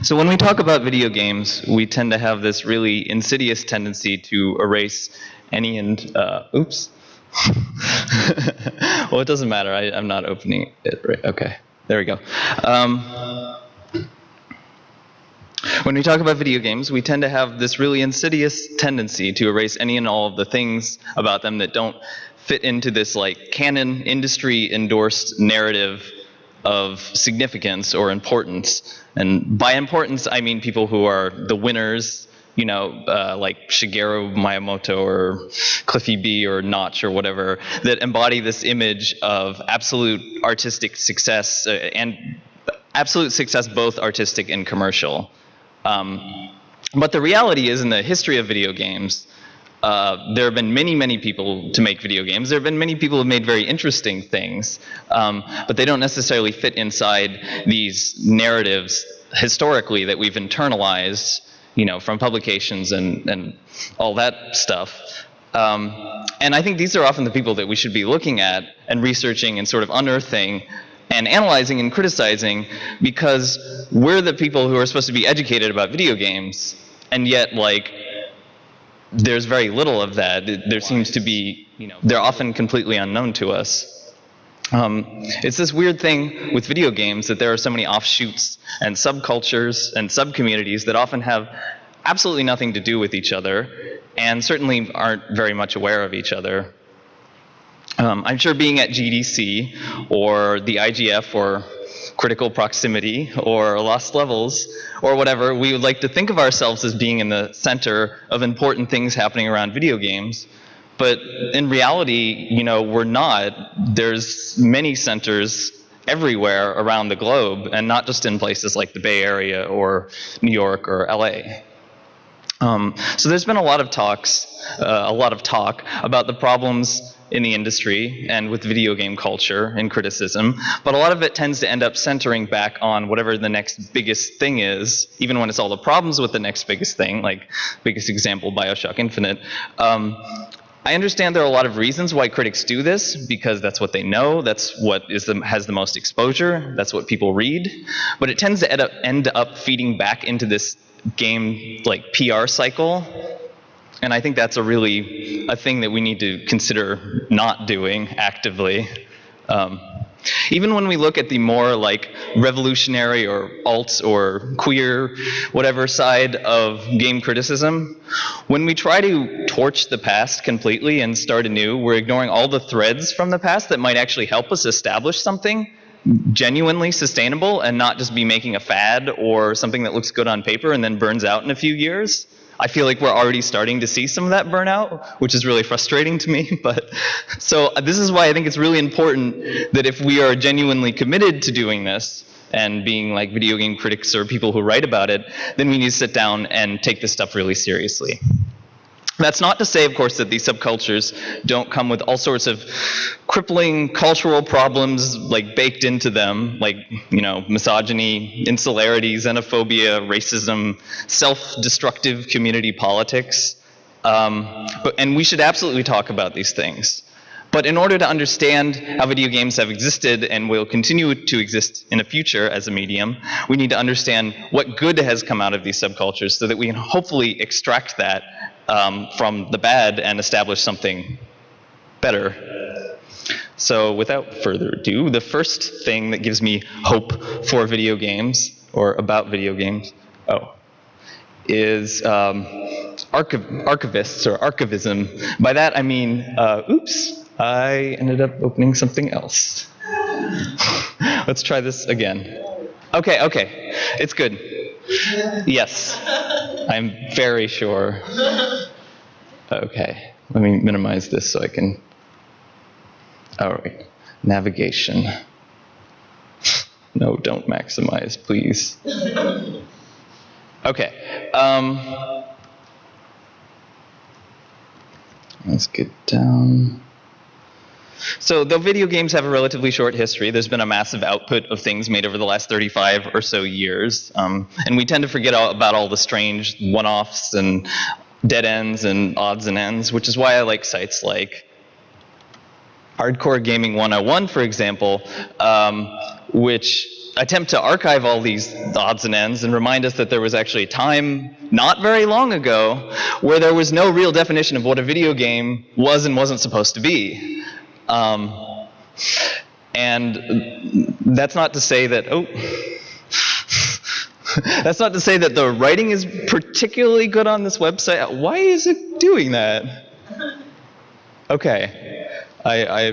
So when we talk about video games, we tend to have this really insidious tendency to erase any oops. Well, it doesn't matter. I'm not opening it right. Okay, there we go. When we talk about video games, we tend to have this really insidious tendency to erase any and all of the things about them that don't fit into this like canon, industry-endorsed narrative of significance or importance. And by importance, I mean people who are the winners, like Shigeru Miyamoto or Cliffy B or Notch or whatever, that embody this image of absolute artistic success and absolute success, both artistic and commercial. But the reality is, in the history of video games, there have been many, many people to make video games. There have been many people who have made very interesting things, but they don't necessarily fit inside these narratives historically that we've internalized, from publications and all that stuff. And I think these are often the people that we should be looking at and researching and sort of unearthing and analyzing and criticizing, because we're the people who are supposed to be educated about video games, and yet, there's very little of that. There seems to be, they're often completely unknown to us. It's this weird thing with video games that there are so many offshoots and subcultures and subcommunities that often have absolutely nothing to do with each other, and certainly aren't very much aware of each other. I'm sure being at GDC or the IGF or Critical Proximity or Lost Levels or whatever, we would like to think of ourselves as being in the center of important things happening around video games. But in reality, we're not. There's many centers everywhere around the globe, and not just in places like the Bay Area or New York or LA. So there's been a lot of talk about the problems in the industry and with video game culture and criticism, but a lot of it tends to end up centering back on whatever the next biggest thing is, even when it's all the problems with the next biggest thing, like biggest example, BioShock Infinite. I understand there are a lot of reasons why critics do this, because that's what they know, that's what has the most exposure, that's what people read, but it tends to end up feeding back into this game PR cycle. And I think that's a thing that we need to consider not doing actively. Even when we look at the more revolutionary or alt or queer whatever side of game criticism, when we try to torch the past completely and start anew, we're ignoring all the threads from the past that might actually help us establish something genuinely sustainable and not just be making a fad or something that looks good on paper and then burns out in a few years. I feel like we're already starting to see some of that burnout, which is really frustrating to me. But so this is why I think it's really important that if we are genuinely committed to doing this and being like video game critics or people who write about it, then we need to sit down and take this stuff really seriously. That's not to say, of course, that these subcultures don't come with all sorts of crippling cultural problems baked into them, misogyny, insularity, xenophobia, racism, self-destructive community politics. And we should absolutely talk about these things. But in order to understand how video games have existed and will continue to exist in the future as a medium, we need to understand what good has come out of these subcultures so that we can hopefully extract that from the bad and establish something better. So without further ado, the first thing that gives me hope for video games, or about video games, is archivists or archivism. By that I mean, oops, I ended up opening something else. Let's try this again. Okay, it's good. Yes, I'm very sure. Okay, let me minimize this so I can. All right, navigation. No, don't maximize, please. Okay. Let's get down. So though video games have a relatively short history, there's been a massive output of things made over the last 35 or so years. And we tend to forget about all the strange one-offs and dead ends and odds and ends, which is why I like sites like Hardcore Gaming 101, for example, which attempt to archive all these odds and ends and remind us that there was actually a time not very long ago where there was no real definition of what a video game was and wasn't supposed to be. And that's not to say that, that's not to say that the writing is particularly good on this website. Why is it doing that? Okay. I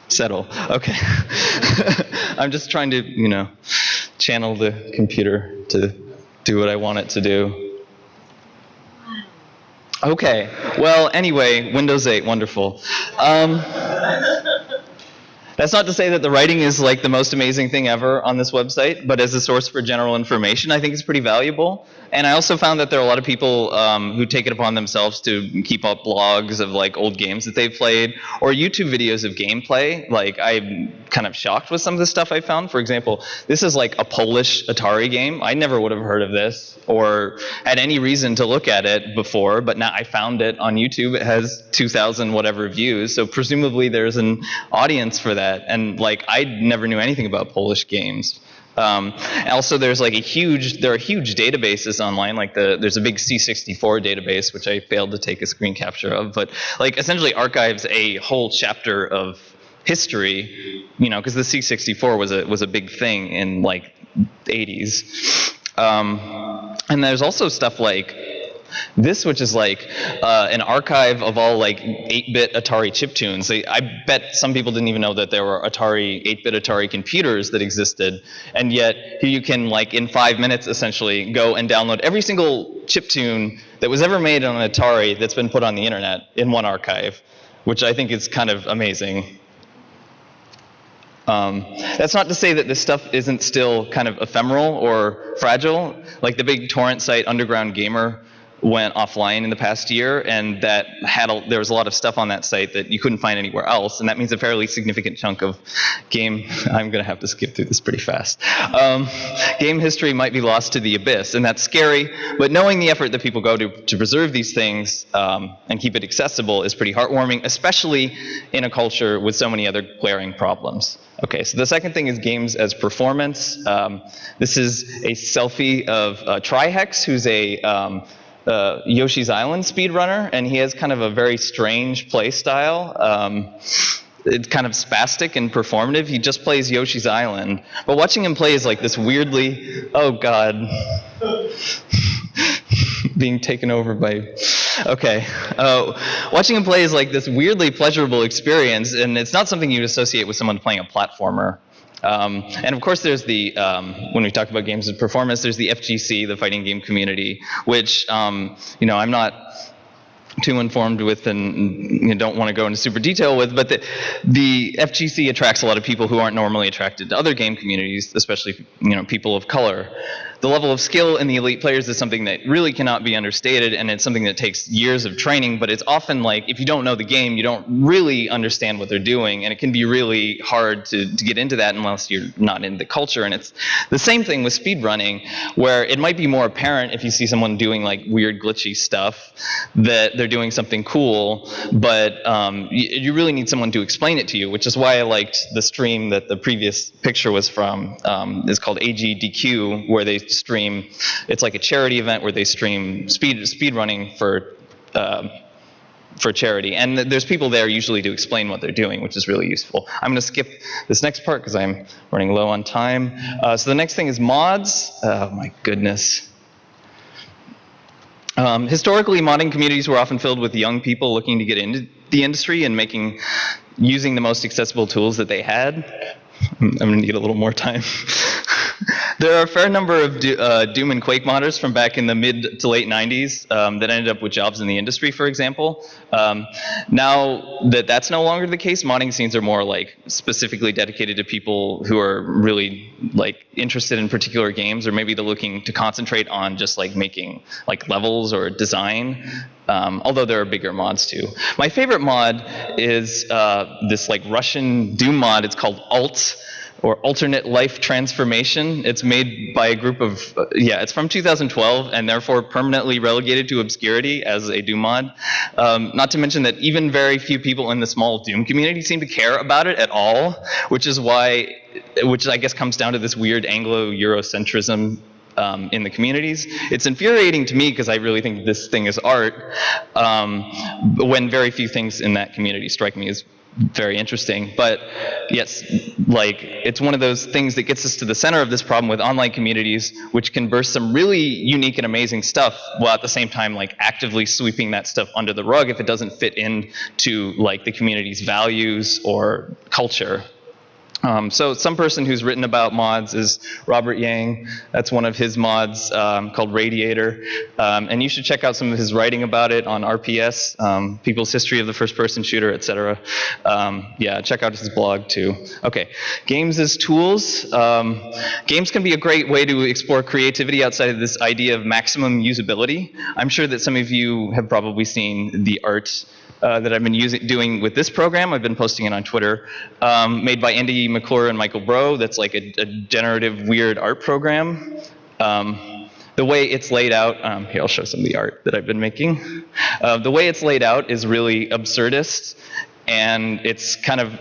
settle. Okay. I'm just trying to, channel the computer to do what I want it to do. Okay. Well, anyway, Windows 8, wonderful. That's not to say that the writing is like the most amazing thing ever on this website, but as a source for general information, I think it's pretty valuable. And I also found that there are a lot of people who take it upon themselves to keep up blogs of like old games that they've played, or YouTube videos of gameplay. Like, I'm kind of shocked with some of the stuff I found. For example, this is like a Polish Atari game. I never would have heard of this or had any reason to look at it before, but now I found it on YouTube. It has 2,000 whatever views, so presumably there's an audience for that. And like, I never knew anything about Polish games. Also, there's like there are huge databases online. Like there's a big C64 database, which I failed to take a screen capture of, but like essentially archives a whole chapter of history, because the C64 was a big thing in like 80s. And there's also stuff like this, which is like an archive of all like 8-bit Atari chiptunes. I bet some people didn't even know that there were 8-bit Atari computers that existed, and yet here you can, like, in 5 minutes essentially go and download every single chiptune that was ever made on an Atari that's been put on the internet in one archive, which I think is kind of amazing. That's not to say that this stuff isn't still kind of ephemeral or fragile. Like the big torrent site Underground Gamer went offline in the past year, and there was a lot of stuff on that site that you couldn't find anywhere else, and that means a fairly significant chunk of I'm going to have to skip through this pretty fast. Game history might be lost to the abyss, and that's scary, but knowing the effort that people go to preserve these things and keep it accessible is pretty heartwarming, especially in a culture with so many other glaring problems. Okay, so the second thing is games as performance. This is a selfie of Trihex, who's a Yoshi's Island speedrunner, and he has kind of a very strange play style. It's kind of spastic and performative. He just plays Yoshi's Island, but watching him play is like this weirdly, oh god, being taken over by, okay. Watching him play is like this weirdly pleasurable experience, and it's not something you'd associate with someone playing a platformer. And of course, there's when we talk about games of performance, there's the FGC, the fighting game community, which, I'm not too informed with and don't want to go into super detail with, but the FGC attracts a lot of people who aren't normally attracted to other game communities, especially, people of color. The level of skill in the elite players is something that really cannot be understated, and it's something that takes years of training, but it's often like, if you don't know the game, you don't really understand what they're doing, and it can be really hard to get into that unless you're not in the culture. And it's the same thing with speedrunning, where it might be more apparent if you see someone doing like weird glitchy stuff that they're doing something cool, but you really need someone to explain it to you, which is why I liked the stream that the previous picture was from. It's called AGDQ, where they stream, it's like a charity event where they stream speed running for charity, and there's people there usually to explain what they're doing, which is really useful. I'm going to skip this next part because I'm running low on time. So the next thing is mods. Oh my goodness. Historically, modding communities were often filled with young people looking to get into the industry and using the most accessible tools that they had. I'm going to need a little more time. There are a fair number of Doom and Quake modders from back in the mid to late 90s that ended up with jobs in the industry, for example. Now that that's no longer the case, modding scenes are more like specifically dedicated to people who are really like interested in particular games, or maybe they're looking to concentrate on just like making like levels or design. Although there are bigger mods too. My favorite mod is this like Russian Doom mod. It's called Alt. or Alternate Life Transformation. It's made by a group of, it's from 2012 and therefore permanently relegated to obscurity as a Doom mod. Not to mention that even very few people in the small Doom community seem to care about it at all, which I guess comes down to this weird Anglo-Eurocentrism in the communities. It's infuriating to me because I really think this thing is art, when very few things in that community strike me as very interesting. But yes, like, it's one of those things that gets us to the center of this problem with online communities, which can burst some really unique and amazing stuff while at the same time like actively sweeping that stuff under the rug if it doesn't fit into like the community's values or culture. So some person who's written about mods is Robert Yang. That's one of his mods called Radiator. And you should check out some of his writing about it on RPS, People's History of the First-Person Shooter, etc. Yeah, check out his blog too. Okay, games as tools. Games can be a great way to explore creativity outside of this idea of maximum usability. I'm sure that some of you have probably seen the art that I've been doing with this program. I've been posting it on Twitter, made by Andy McClure and Michael Bro. That's like a generative weird art program. The way it's laid out, here I'll show some of the art that I've been making. The way it's laid out is really absurdist, and it's kind of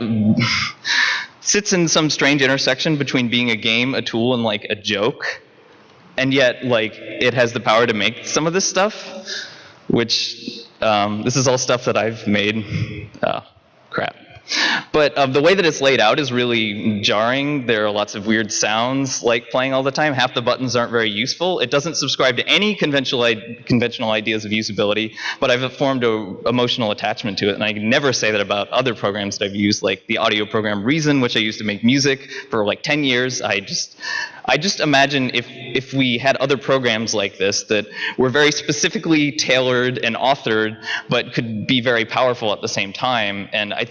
sits in some strange intersection between being a game, a tool, and like a joke. And yet, like, it has the power to make some of this stuff, which this is all stuff that I've made. Crap. But the way that it's laid out is really jarring. There are lots of weird sounds like playing all the time. Half the buttons aren't very useful. It doesn't subscribe to any conventional ideas of usability, but I've formed an emotional attachment to it. And I can never say that about other programs that I've used, like the audio program Reason, which I used to make music for like 10 years. I just imagine if we had other programs like this that were very specifically tailored and authored, but could be very powerful at the same time. And I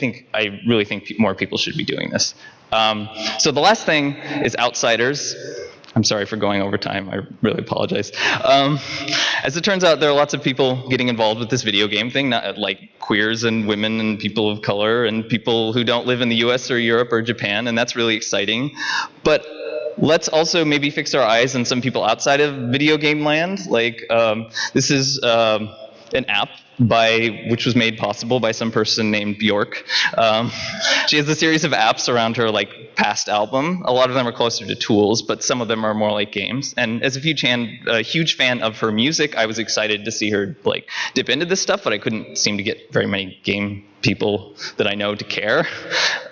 really think more people should be doing this. So the last thing is Outsiders. I'm sorry for going over time. I really apologize. As it turns out, there are lots of people getting involved with this video game thing, not like queers and women and people of color and people who don't live in the US or Europe or Japan, and that's really exciting. But let's also maybe fix our eyes on some people outside of video game land. Like, this is an app which was made possible by some person named Bjork. She has a series of apps around her like past album. A lot of them are closer to tools, but some of them are more like games. And as a huge fan of her music, I was excited to see her like dip into this stuff, but I couldn't seem to get very many game people that I know to care.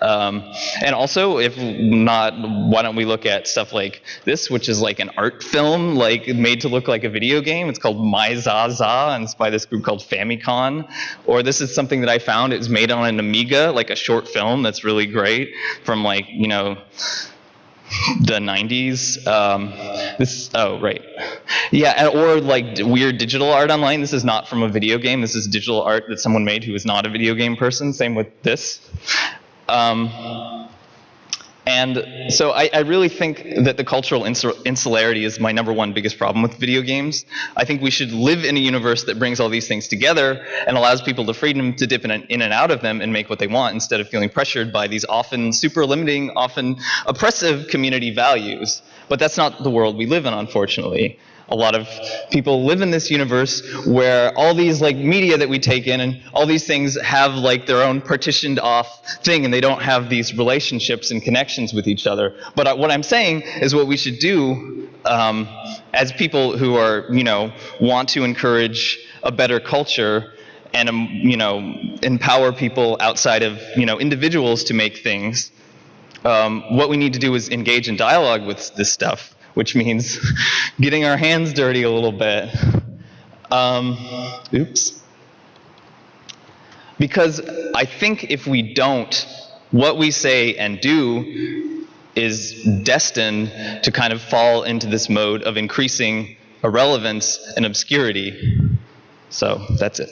And also, if not, why don't we look at stuff like this, which is like an art film, like made to look like a video game. It's called My Zaza, and it's by this group called Famicom. Or this is something that I found. It's made on an Amiga, like a short film that's really great from like, you know, the 90s. Yeah, or like weird digital art online. This is not from a video game. This is digital art that someone made who is not a video game person. Same with this. And so I really think that the cultural insularity is my #1 biggest problem with video games. I think we should live in a universe that brings all these things together and allows people the freedom to dip in and out of them and make what they want instead of feeling pressured by these often super limiting, often oppressive community values. But that's not the world we live in, unfortunately. A lot of people live in this universe where all these like media that we take in and all these things have like their own partitioned off thing, and they don't have these relationships and connections with each other. But what I'm saying is what we should do as people who are, you know, want to encourage a better culture and, you know, empower people outside of, you know, individuals to make things. What we need to do is engage in dialogue with this stuff, which means getting our hands dirty a little bit. Oops. Because I think if we don't, what we say and do is destined to kind of fall into this mode of increasing irrelevance and obscurity. So that's it.